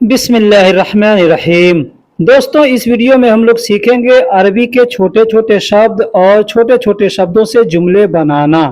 बिस्मिल्लाहिर्रहमानिर्रहीम। दोस्तों, इस वीडियो में हम लोग सीखेंगे अरबी के छोटे छोटे शब्द और छोटे छोटे शब्दों से जुमले बनाना।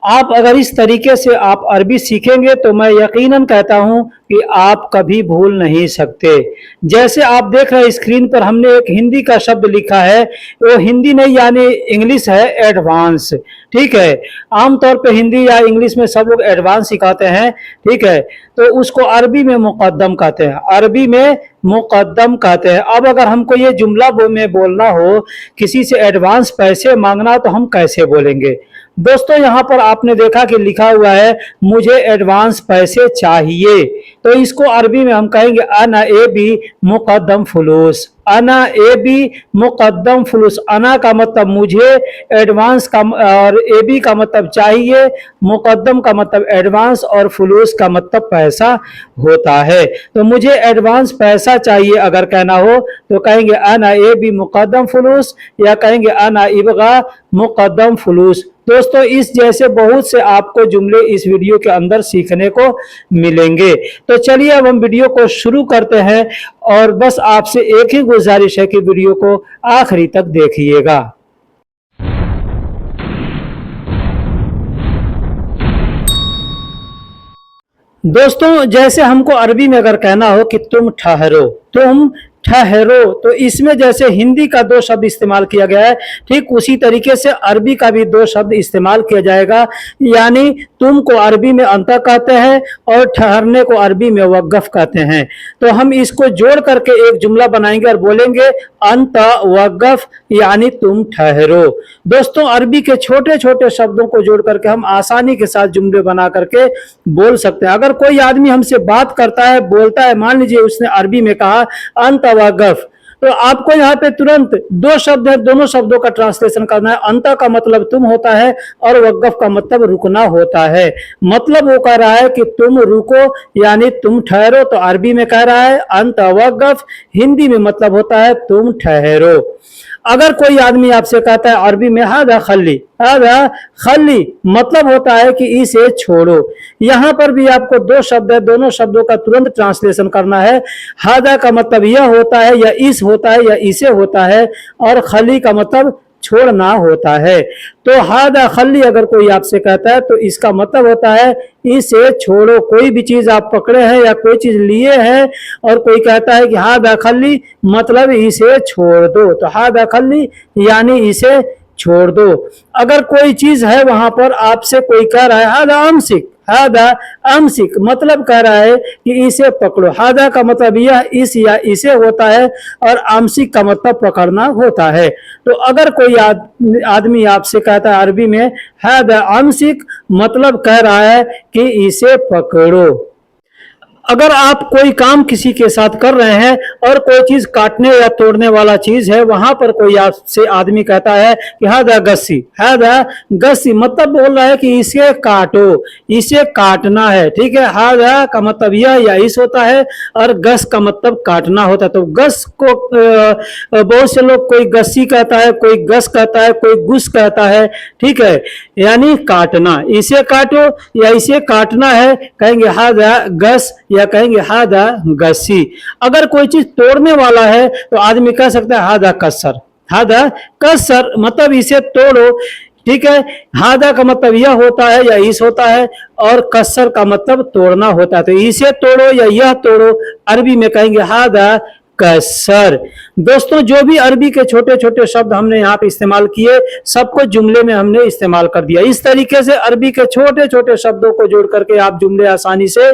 आप अगर इस तरीके से आप अरबी सीखेंगे तो मैं यकीनन कहता हूं कि आप कभी भूल नहीं सकते। जैसे आप देख रहे हैं स्क्रीन पर हमने एक हिंदी का शब्द लिखा है, वो हिंदी नहीं यानी इंग्लिश है, एडवांस। ठीक है, आमतौर पे हिंदी या इंग्लिश में सब लोग एडवांस सिखाते हैं। ठीक है, तो उसको अरबी में मुकद्दम कहते हैं, अरबी में मुकद्दम कहते हैं। अब अगर हमको ये जुमला में बोलना हो, किसी से एडवांस पैसे मांगना, तो हम कैसे बोलेंगे? दोस्तों, यहाँ पर आपने देखा कि लिखा हुआ है मुझे एडवांस पैसे चाहिए, तो इसको अरबी में हम कहेंगे अना ए बी मुकद्दम फुलूस। अना ए बी मुकद्दम फुलूस। अना का मतलब मुझे, एडवांस का और ए बी का मतलब चाहिए, मुकद्दम का मतलब एडवांस और फुलूस का मतलब पैसा होता है। तो मुझे एडवांस पैसा चाहिए अगर कहना हो तो कहेंगे अना ए बी मुकद्दम फुलूस, या कहेंगे अना इबगा मुकद्दम फुलूस। दोस्तों, इस जैसे बहुत से आपको जुमले इस वीडियो के अंदर सीखने को मिलेंगे। तो चलिए अब हम वीडियो को शुरू करते हैं, और बस आपसे एक ही गुजारिश है कि वीडियो को आखिरी तक देखिएगा। दोस्तों, जैसे हमको अरबी में अगर कहना हो कि तुम ठहरो, तुम ठहरो, तो इसमें जैसे हिंदी का दो शब्द इस्तेमाल किया गया है, ठीक उसी तरीके से अरबी का भी दो शब्द इस्तेमाल किया जाएगा। यानी तुम को अरबी में अंत कहते हैं और ठहरने को अरबी में वक़्फ़ कहते हैं। तो हम इसको जोड़ करके एक जुमला बनाएंगे और बोलेंगे अंत वक़्फ़, यानी तुम ठहरो। दोस्तों, अरबी के छोटे छोटे शब्दों को जोड़ करके हम आसानी के साथ जुमले बना करके बोल सकते हैं। अगर कोई आदमी हमसे बात करता है, बोलता है, मान लीजिए उसने अरबी में कहा अंत वक़्फ़, तो आपको यहाँ पे तुरंत दो शब्द है, दोनों शब्दों का ट्रांसलेशन करना है। अंत का मतलब तुम होता है और वक़्फ़ का मतलब रुकना होता है। मतलब वो कह रहा है कि तुम रुको, यानी तुम ठहरो, तो अरबी में कह रहा है अंत वक़्फ़, हिंदी में मतलब होता है तुम ठहरो। अगर कोई आदमी आपसे कहता है अरबी में हादा खल्ली, हादा खल्ली मतलब होता है कि इसे छोड़ो। यहाँ पर भी आपको दो शब्द है, दोनों शब्दों का तुरंत ट्रांसलेशन करना है। हादा का मतलब यह होता है, या इस होता है, या इसे होता है, और खली का मतलब छोड़ना होता है। तो हादा खल्ली अगर कोई आपसे कहता है तो इसका मतलब होता है इसे छोड़ो। कोई भी चीज आप पकड़े हैं या कोई चीज लिए हैं और कोई कहता है कि हादा खल्ली मतलब इसे छोड़ दो, तो हादा खल्ली यानी इसे छोड़ दो। अगर कोई चीज है वहां पर आपसे कोई कह रहा है हादा अमसिक, हादा अमसिक मतलब कह रहा है कि इसे पकड़ो। हादा का मतलब यह, इस या इसे होता है, और अमसिक का मतलब पकड़ना होता है। तो अगर कोई आदमी आपसे कहता है अरबी में हादा अमसिक मतलब कह रहा है कि इसे पकड़ो। अगर आप कोई काम किसी के साथ कर रहे हैं और कोई चीज काटने या तोड़ने वाला चीज है, वहां पर कोई आपसे आदमी कहता है कि हादा गस्सी, हादा गस्सी मतलब बोल रहा है कि इसे काटो, इसे काटना है। ठीक है, हादा का मतलब यह या इस होता है, और गस का मतलब काटना होता है। तो गस को बहुत से लोग कोई गस्सी कहता है, कोई गस कहता है, कोई गुस कहता है। ठीक है, यानी काटना, इसे काटो या इसे काटना है, कहेंगे हादा गस या कहेंगे हादा गस्सी। अगर कोई चीज तोड़ने वाला है तो आदमी कह सकता है हादा कसर, हादा कसर मतलब इसे तोड़ो। ठीक है, हादा का मतलब यह होता है या इस होता है, और कसर का मतलब तोड़ना होता है। तो इसे तोड़ो या यह तोड़ो, अरबी में कहेंगे हादा कसर। दोस्तों, जो भी अरबी के छोटे छोटे शब्द हमने यहाँ पे इस्तेमाल किए, सबको जुमले में हमने इस्तेमाल कर दिया। इस तरीके से अरबी के छोटे छोटे शब्दों को जोड़ करके आप जुमले आसानी से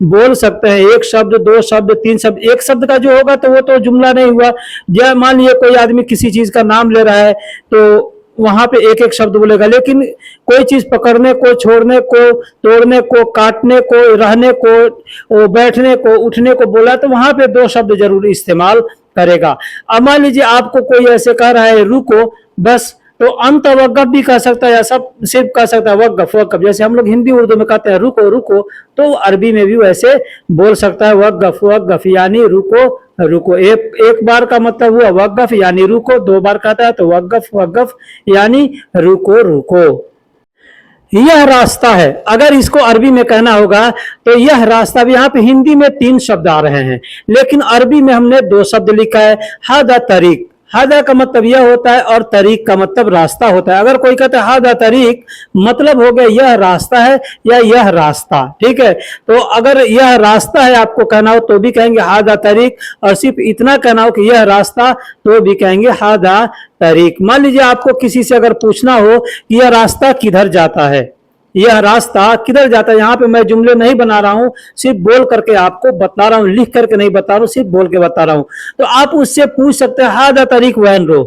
बोल सकते हैं। एक शब्द, दो शब्द, तीन शब्द, एक शब्द का जो होगा तो वो तो जुमला नहीं हुआ। या मान लीजिए कोई आदमी किसी चीज का नाम ले रहा है तो वहां पे एक एक शब्द बोलेगा, लेकिन कोई चीज पकड़ने को, छोड़ने को, तोड़ने को, काटने को, रहने को, बैठने को, उठने को बोला तो वहां पे दो शब्द जरूर इस्तेमाल करेगा। अब मान लीजिए आपको कोई ऐसे कह रहा है रुको बस, तो अंत वक़्फ़ भी कह सकता है, या सब सिर्फ कह सकता है वक़्फ़ वक़्फ़। जैसे हम लोग हिंदी उर्दू में कहते हैं रुको रुको, तो अरबी में भी वैसे बोल सकता है वक़्फ़ वक़्फ़, यानी रुको रुको। एक बार का मतलब हुआ वक़्फ़ यानी रुको, दो बार कहता है तो वक़्फ़ वक़्फ़ यानी रुको रुको। यह रास्ता है। अगर इसको अरबी में कहना होगा तो यह रास्ता भी, यहाँ पे हिंदी में 3 शब्द आ रहे हैं लेकिन अरबी में हमने 2 शब्द लिखा है। हादा तरीक, हादा का मतलब यह होता है और तरीक का मतलब रास्ता होता है। अगर कोई कहता है हादा तरीक, मतलब हो गया यह रास्ता है या यह रास्ता, ठीक है। तो अगर यह रास्ता है आपको कहना हो तो भी कहेंगे हादा तरीक, और सिर्फ इतना कहना हो कि यह रास्ता तो भी कहेंगे हादा तरीक। मान लीजिए आपको किसी से अगर पूछना हो कि यह रास्ता किधर जाता है, यह रास्ता किधर जाता है, यहाँ पे मैं जुमले नहीं बना रहा हूँ, सिर्फ बोल करके आपको बता रहा हूँ, लिख करके नहीं बता रहा हूँ, सिर्फ बोल के बता रहा हूँ। तो आप उससे पूछ सकते हैं हादा तरीक वैन रो,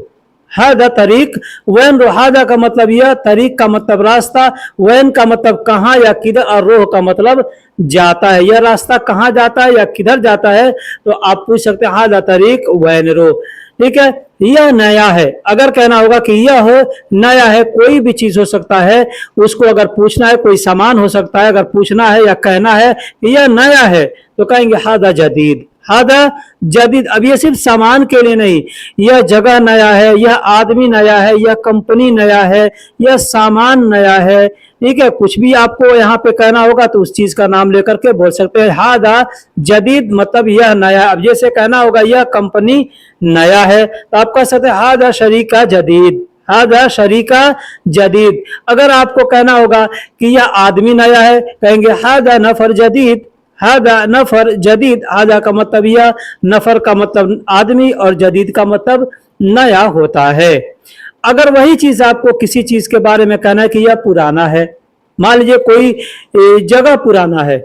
हादा तरीक वैन रो। हादा का मतलब यह, तरीक का मतलब रास्ता, वैन का मतलब कहाँ या किधर, और रोह का मतलब जाता है। यह रास्ता कहाँ जाता है या किधर जाता है, तो आप पूछ सकते हैं हादा तरीक वैन रो, ठीक है। यह नया है, अगर कहना होगा कि यह नया है, कोई भी चीज हो सकता है, उसको अगर पूछना है, कोई सामान हो सकता है, अगर पूछना है या कहना है कि यह नया है तो कहेंगे हादा जदीद, हादा जदीद। अब ये सिर्फ सामान के लिए नहीं, यह जगह नया है, यह आदमी नया है, यह कंपनी नया है, यह सामान नया है, ठीक है। कुछ भी आपको यहाँ पे कहना होगा तो उस चीज का नाम लेकर के बोल सकते हैं हादा जदीद, मतलब यह नया। अब जैसे कहना होगा यह कंपनी नया है तो आप कह सकते हैं हादा शरीका जदीद, हादा शरीका जदीद। अगर आपको कहना होगा कि यह आदमी नया है, कहेंगे हादा नफर जदीद, हादा नफर जदीद। हादा का मतलब यह, नफर का मतलब आदमी और जदीद का मतलब नया होता है। अगर वही चीज आपको किसी चीज के बारे में कहना है कि यह पुराना है, मान लीजिए कोई जगह पुराना है,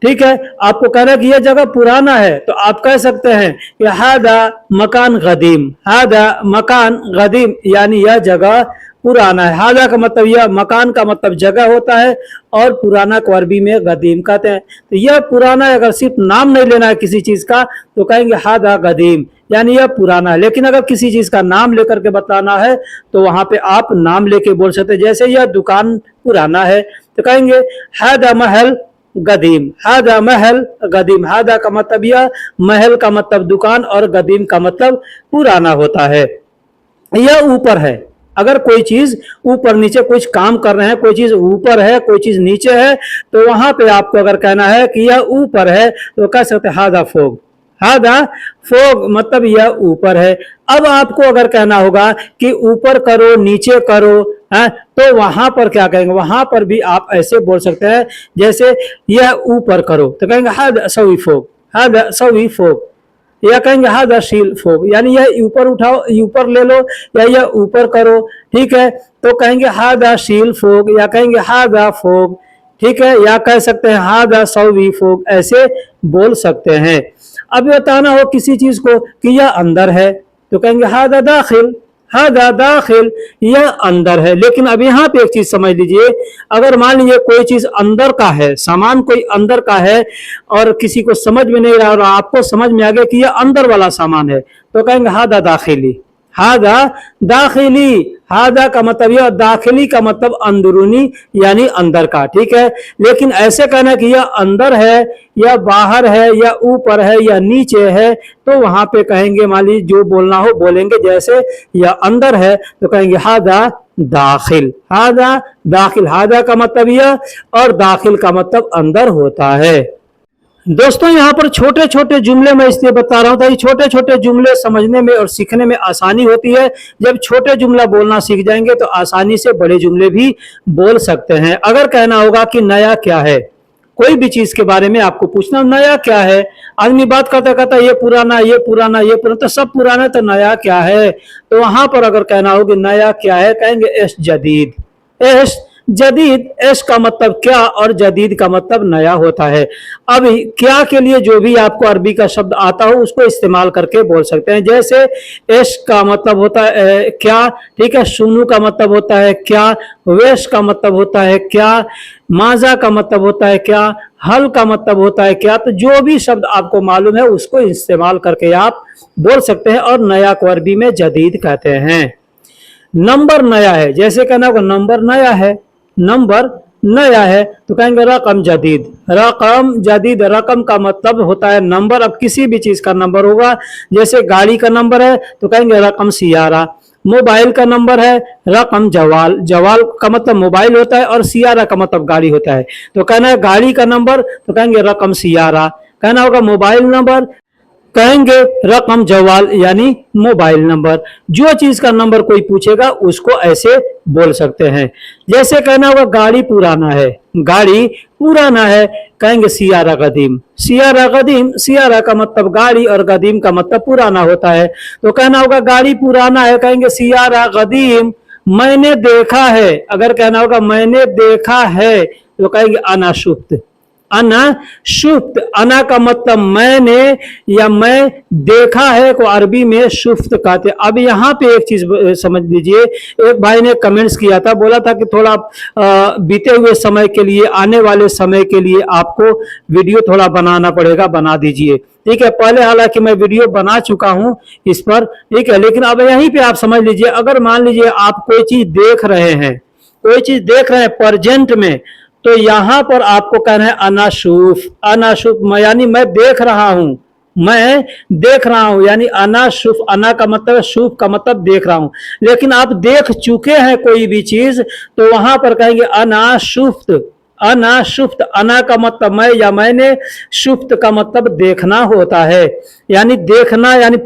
ठीक है, आपको कहना है कि यह जगह पुराना है तो आप कह सकते हैं कि हादा मकान गदीम, हादा मकान गदीम, यानी यह जगह पुराना है। हादा का मतलब यह, मकान का मतलब जगह होता है और पुराना को अरबी में गदीम कहते हैं। तो यह पुराना है, अगर सिर्फ नाम नहीं लेना है किसी चीज का तो कहेंगे हादा गदीम, यानी यह पुराना है। लेकिन अगर किसी चीज का नाम लेकर के बताना है तो वहां पे आप नाम लेके बोल सकते हैं। जैसे यह दुकान पुराना है तो कहेंगे हादा महल गदीम, हादा महल गदीम। हादा का मतलब यह, महल का मतलब दुकान और गदीम का मतलब पुराना होता है। यह ऊपर है, अगर कोई चीज ऊपर नीचे कुछ काम कर रहे हैं, कोई चीज ऊपर है कोई चीज नीचे है, तो वहां पे आपको अगर कहना है कि यह ऊपर है तो कह सकते हैं हादा फोग, हादा फोग मतलब यह ऊपर है। अब आपको अगर कहना होगा कि ऊपर करो नीचे करो है, तो वहां पर क्या कहेंगे, वहां पर भी आप ऐसे बोल सकते हैं जैसे यह ऊपर करो तो कहेंगे हादा सवी फोग, हादा सवी फोग, या कहेंगे हादा शील फोग, यानी यह ऊपर उठाओ, ऊपर ले लो, या यह ऊपर करो, ठीक है, तो कहेंगे हादा शील फोग या कहेंगे हादा फोग, ठीक है, या कह सकते हैं हादा सवी फोग, ऐसे बोल सकते हैं। अब बताना हो किसी चीज को कि यह अंदर है तो कहेंगे हादा दाखिल, हादा दाखिल, यह अंदर है। लेकिन अब यहाँ पे एक चीज समझ लीजिए, अगर मान लीजिए कोई चीज अंदर का है, सामान कोई अंदर का है और किसी को समझ में नहीं रहा और आपको समझ में आ गया कि यह अंदर वाला सामान है तो कहेंगे हादा दाखिली, हादा दाखिली। हादा का मतलब यह, दाखिली का मतलब अंदरूनी यानी अंदर का, ठीक है। लेकिन ऐसे कहना कि यह अंदर है या बाहर है या ऊपर है या नीचे है तो वहां पे कहेंगे, मान लीजिए जो बोलना हो बोलेंगे, जैसे यह अंदर है तो कहेंगे हादा दाखिल, हादा दाखिल। हादा का मतलब यह और दाखिल का मतलब अंदर होता है। दोस्तों यहाँ पर छोटे छोटे जुमले मैं इसलिए बता रहा हूँ ताकि छोटे छोटे जुमले समझने में और सीखने में आसानी होती है। जब छोटे जुमला बोलना सीख जाएंगे तो आसानी से बड़े जुमले भी बोल सकते हैं। अगर कहना होगा कि नया क्या है, कोई भी चीज के बारे में आपको पूछना नया क्या है, आदमी बात करता करता ये पुराना ये पुराना ये पुराना, तो सब पुराना, तो नया क्या है, तो वहां पर अगर कहना हो कि नया क्या है कहेंगे एश जदीद, एश जदीद। एश का मतलब क्या और जदीद का मतलब नया होता है। अब क्या के लिए जो भी आपको अरबी का शब्द आता हो उसको इस्तेमाल करके बोल सकते हैं। जैसे एश का मतलब होता है क्या, ठीक है, सुनू का मतलब होता है क्या, वेश का मतलब होता है क्या, माजा का मतलब होता है क्या, हल का मतलब होता है क्या। तो जो भी शब्द आपको मालूम है उसको इस्तेमाल करके आप बोल सकते हैं और नया को अरबी में जदीद कहते हैं। नंबर नया है, जैसे कहना होगा नंबर नया है, नंबर नया है तो कहेंगे रकम जदीद, रकम जदीद। रकम का मतलब होता है नंबर। अब किसी भी चीज का नंबर होगा, जैसे गाड़ी का नंबर है तो कहेंगे रकम सियारा, मोबाइल का नंबर है, रकम जवाल, जवाल का मतलब मोबाइल होता है और सियारा का मतलब गाड़ी होता है। तो कहना है गाड़ी का नंबर, तो कहेंगे रकम सियारा। कहना होगा मोबाइल नंबर, कहेंगे रकम जवाल यानी मोबाइल नंबर। जो चीज का नंबर कोई पूछेगा उसको ऐसे बोल सकते हैं। जैसे कहना होगा गाड़ी पुराना है, गाड़ी पुराना है, कहेंगे सियारा कदीम, सियारा कदीम, सियारा का मतलब गाड़ी और कदीम का मतलब पुराना होता है। तो कहना होगा गाड़ी पुराना है, कहेंगे सियारा कदीम। मैंने देखा है, अगर कहना होगा मैंने देखा है तो कहेंगे अना शुफ्त, अना शुफ्त। अना का मतलब मैंने या मैं देखा है को अरबी में शुफ्त कहते। अब यहाँ पे एक चीज समझ लीजिए, एक भाई ने कमेंट्स किया था, बोला था कि थोड़ा बीते हुए समय के लिए, आने वाले समय के लिए आपको वीडियो थोड़ा बनाना पड़ेगा, बना दीजिए। ठीक है, पहले हालांकि मैं वीडियो बना चुका हूं इस पर, ठीक है, लेकिन अब यहीं पे आप समझ लीजिए, अगर मान लीजिए आप कोई चीज देख रहे हैं, कोई चीज देख रहे हैं प्रेजेंट में, तो यहां पर आपको कहना है अनाशूफ, अनाशूफ यानी मैं देख रहा हूं, मैं देख रहा हूं, यानी अनाशूफ, अना का मतलब शूफ का मतलब देख रहा हूं। लेकिन आप देख चुके हैं कोई भी चीज तो वहां पर कहेंगे अनाशुफ्त, अनाशुफ्त। अना का मतलब मैं या मैंने, शुफ्त का मतलब देखना होता है, यानी देखना, यानी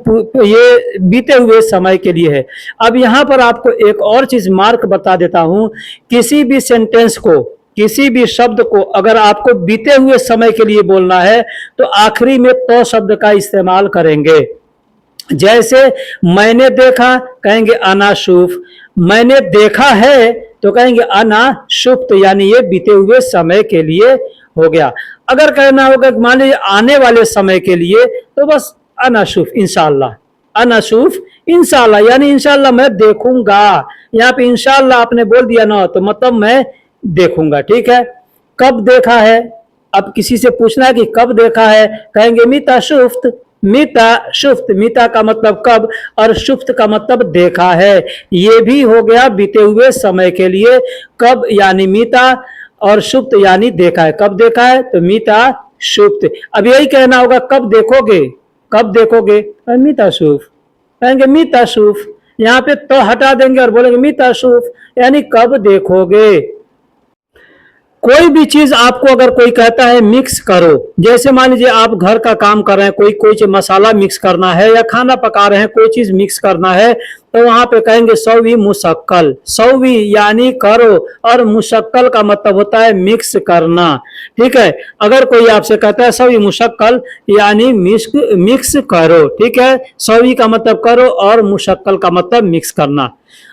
ये बीते हुए समय के लिए है। अब यहां पर आपको एक और चीज मार्क बता देता हूं, किसी भी सेंटेंस को, किसी भी शब्द को अगर आपको बीते हुए समय के लिए बोलना है तो आखिरी में तो शब्द का इस्तेमाल करेंगे। जैसे मैंने देखा, कहेंगे अनाशुफ, मैंने देखा है तो कहेंगे अनाशुफ्त, यानी ये बीते हुए समय के लिए हो गया। अगर कहना होगा मान लीजिए आने वाले समय के लिए तो बस अनाशुफ इंशाल्लाह, अनाशुफ इंशाल्लाह, यानी इंशाल्लाह मैं देखूंगा। यहाँ पे इंशाल्लाह आपने बोल दिया ना तो मतलब मैं देखूंगा। ठीक है, कब देखा है, अब किसी से पूछना है कि कब देखा है, कहेंगे मीता शुफ्त, मीता शुफ्त, मीता का मतलब कब और शुफ्त का मतलब देखा है। ये भी हो गया बीते हुए समय के लिए, कब यानी मीता और शुफ्त यानी देखा है। कब देखा है तो मीता शुफ्त। अब यही कहना होगा कब देखोगे, कब देखोगे, मीता शुफ, कहेंगे मीता शुफ। यहाँ पे तो हटा देंगे और बोलेंगे मीता शुफ, यानी कब देखोगे। कोई भी चीज आपको अगर कोई कहता है मिक्स करो, जैसे मान लीजिए आप घर का काम कर रहे हैं, कोई चीज मसाला मिक्स करना है या खाना पका रहे हैं, कोई चीज मिक्स करना है तो वहां पे कहेंगे सौवी मुशक्कल, सौवी यानी करो और मुशक्कल का मतलब होता है मिक्स करना। ठीक है, अगर कोई आपसे कहता है सौवी मुशक्कल यानी मिक्स करो, ठीक है, सौवी का मतलब करो और मुशक्कल का मतलब मिक्स करना।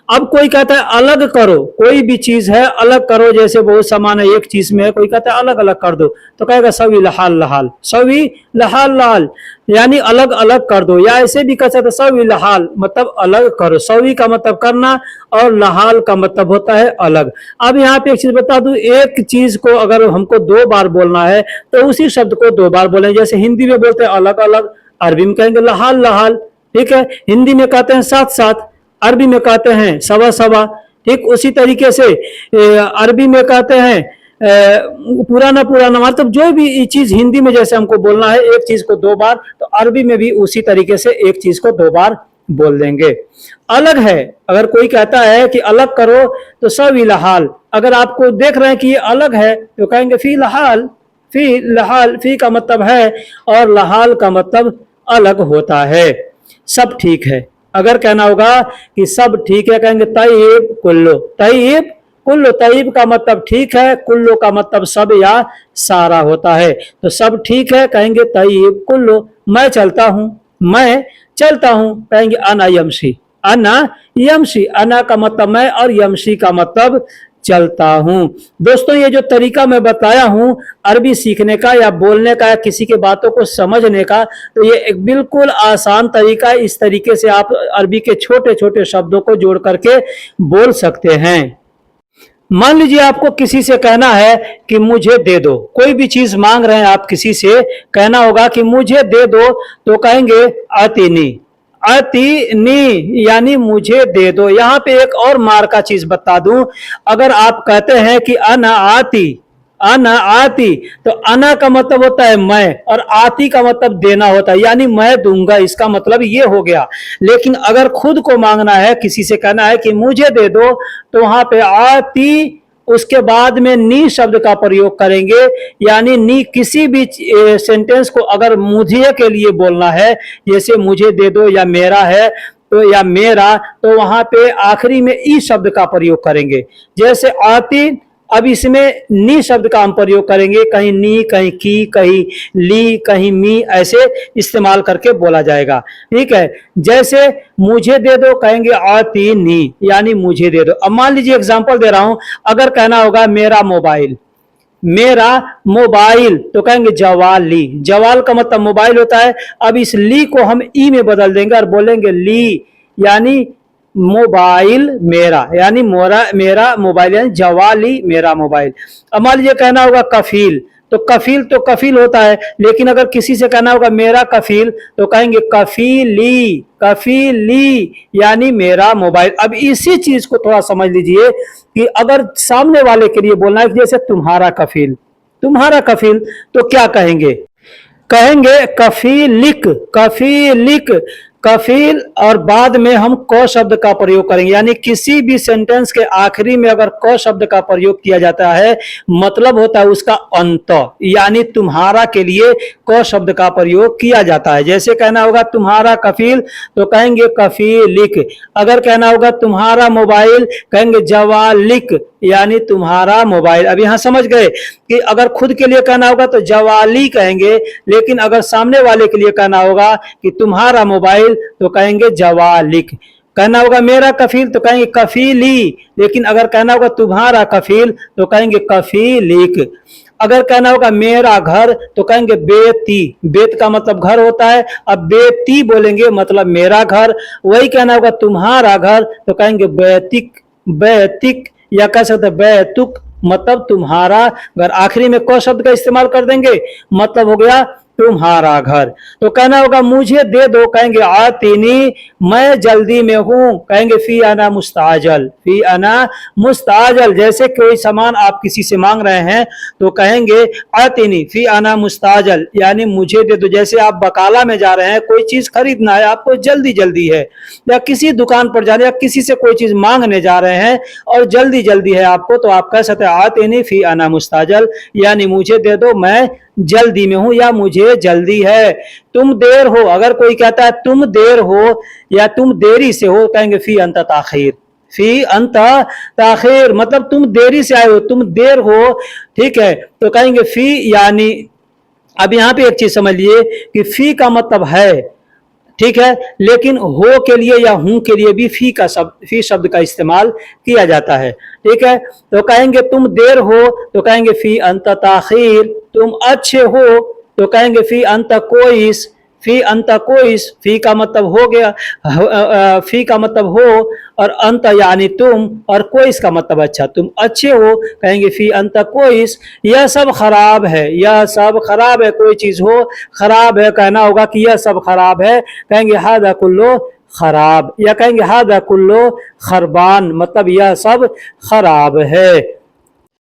अब कोई कहता है अलग करो, कोई भी चीज है अलग करो, जैसे बहुत सामान है एक चीज में है, कोई कहता है अलग अलग कर दो तो कहेगा सवी लहाल लहाल, सवी लहाल लहाल यानी अलग अलग कर दो। या ऐसे भी कह सकते हैं सवी लहाल मतलब अलग करो, सवी का मतलब करना और लहाल का मतलब होता है अलग। अब यहाँ पे एक चीज बता दूं, एक चीज को अगर हमको दो बार बोलना है तो उसी शब्द को दो बार बोलें। जैसे हिंदी में बोलते हैं अलग अलग, अरबी में कहेंगे लहाल लहाल। ठीक है, हिंदी में कहते हैं साथ साथ, अरबी में कहते हैं सवा सवा। ठीक उसी तरीके से अरबी में कहते हैं पुराना पुराना, मतलब जो भी चीज हिंदी में जैसे हमको बोलना है एक चीज को दो बार, तो अरबी में भी उसी तरीके से एक चीज को दो बार बोल देंगे। अलग है, अगर कोई कहता है कि अलग करो तो सवी लहाल, अगर आपको देख रहे हैं कि ये अलग है तो कहेंगे फी लहाल, फी लहाल, फी का मतलब है और लहाल का मतलब अलग होता है। सब ठीक है, अगर कहना होगा कि सब ठीक है कहेंगे तय्यब कुल्लो, तय्यब कुल्लो, तय्यब का मतलब ठीक है, कुल्लो का मतलब सब या सारा होता है। तो सब ठीक है कहेंगे तय्यब कुल्लो, मैं चलता हूं, मैं चलता हूं कहेंगे अना यमशी, अना यमशी, अना का मतलब मैं और यमशी का मतलब चलता हूं। दोस्तों ये जो तरीका मैं बताया हूं अरबी सीखने का या बोलने का या किसी के बातों को समझने का, तो ये एक बिल्कुल आसान तरीका है। इस तरीके से आप अरबी के छोटे छोटे शब्दों को जोड़ करके बोल सकते हैं। मान लीजिए आपको किसी से कहना है कि मुझे दे दो, कोई भी चीज मांग रहे हैं आप किसी से, कहना होगा कि मुझे दे दो तो कहेंगे आतीनी, आतीनी यानी मुझे दे दो। यहाँ पे एक और मार का चीज बता दूं, अगर आप कहते हैं कि अना आती, अना आती, तो अना का मतलब होता है मैं और आती का मतलब देना होता है, यानी मैं दूंगा, इसका मतलब ये हो गया। लेकिन अगर खुद को मांगना है, किसी से कहना है कि मुझे दे दो, तो वहां पे आती उसके बाद में नी शब्द का प्रयोग करेंगे। यानी नी किसी भी सेंटेंस को अगर मुझे के लिए बोलना है, जैसे मुझे दे दो या मेरा है तो या मेरा, तो वहां पे आखिरी में ई शब्द का प्रयोग करेंगे। जैसे आती, अब इसमें नी शब्द का हम प्रयोग करेंगे, कहीं नी, कहीं की, कहीं ली, कहीं मी, ऐसे इस्तेमाल करके बोला जाएगा। ठीक है, जैसे मुझे दे दो कहेंगे आती नी, यानी मुझे दे दो। अब मान लीजिए एग्जांपल दे रहा हूं, अगर कहना होगा मेरा मोबाइल, मेरा मोबाइल, तो कहेंगे जवाल ली। जवाल का मतलब मोबाइल होता है। अब इस ली को हम ई में बदल देंगे और बोलेंगे ली, यानी मोबाइल मेरा, यानी मेरा मोबाइल, यानी जवाली मेरा मोबाइल। अब मान लीजिए कहना होगा कफील, तो कफील होता है, लेकिन अगर किसी से कहना होगा मेरा कफील, तो कहेंगे कफीली, कफीली, यानी मेरा मोबाइल। अब इसी चीज को थोड़ा समझ लीजिए कि अगर सामने वाले के लिए बोलना है, जैसे तुम्हारा कफील, तुम्हारा कफील, तो क्या कहेंगे? कहेंगे कफीलिक, कफीलिक, कफील, और बाद में हम क शब्द का प्रयोग करेंगे। यानी किसी भी सेंटेंस के आखिरी में अगर क शब्द का प्रयोग किया जाता है, मतलब होता है उसका अंत, यानी तुम्हारा के लिए क शब्द का प्रयोग किया जाता है। जैसे कहना होगा तुम्हारा कफील, तो कहेंगे कफीलिक। अगर कहना होगा तुम्हारा मोबाइल, कहेंगे जवालिक, यानी तुम्हारा मोबाइल। अब यहां समझ गए कि अगर खुद के लिए कहना होगा तो जवाली कहेंगे, लेकिन अगर सामने वाले के लिए कहना होगा कि तुम्हारा मोबाइल, तो कहेंगे जवालिक। कहना होगा मेरा कफील, तो कहेंगे कफीली, लेकिन अगर कहना होगा तुम्हारा कफील, तो कहेंगे कफीलिक। अगर कहना होगा मेरा घर, तो कहेंगे बेती, बेत का मतलब घर होता है। अब बेती बोलेंगे मतलब मेरा घर। वही कहना होगा तुम्हारा घर, तो कहेंगे बैतिक, बैतिक, या कह सकते बैतुक, मतलब तुम्हारा घर। आखिरी में क शब्द का इस्तेमाल कर देंगे, मतलब हो गया तुम्हारा घर। तो कहना होगा मुझे दे दो, कहेंगे आतीनी, मैं जल्दी में हूं, कहेंगे फी अना मुस्ताजल, फी अना मुस्ताजल। जैसे कोई सामान आप किसी से मांग रहे हैं, तो कहेंगे आतीनी फी अना मुस्ताजल, यानी मुझे दे दो। जैसे आप बकाला में जा रहे हैं, कोई चीज खरीदना है, आपको जल्दी जल्दी है, या किसी दुकान पर जा रहे हैं, या किसी से कोई चीज मांगने जा रहे हैं और जल्दी जल्दी है आपको, तो आप कह सकते हैं आतीनी फी अना मुस्ताजल, यानी मुझे दे दो, मैं जल्दी में हूं या मुझे जल्दी है। तुम देर हो, अगर कोई कहता है तुम देर हो या तुम देरी से हो, कहेंगे फी अंत ताखीर, फी अंत ताखीर, मतलब तुम देरी से आए हो, तुम देर हो। ठीक है, तो कहेंगे फी, यानी अब यहां पे एक चीज समझ लिए कि फी का मतलब है, ठीक है, लेकिन हो के लिए या हूं के लिए भी फी शब्द का इस्तेमाल किया जाता है। ठीक है, तो कहेंगे तुम देर हो, तो कहेंगे फी अंत ताखीर। तुम अच्छे हो, तो कहेंगे फी अंत कोइस, फी अंत कोइस। फी का मतलब हो गया, फी का मतलब हो, और अंत यानी तुम, और कोइस का मतलब अच्छा, तुम अच्छे हो, कहेंगे फी अंत कोइस। यह सब खराब है, यह सब खराब है, कोई चीज हो खराब है, कहना होगा कि यह सब खराब है, कहेंगे हादा कुल्लो खराब, या कहेंगे हादा कुल्लो खरबान, मतलब यह सब खराब है।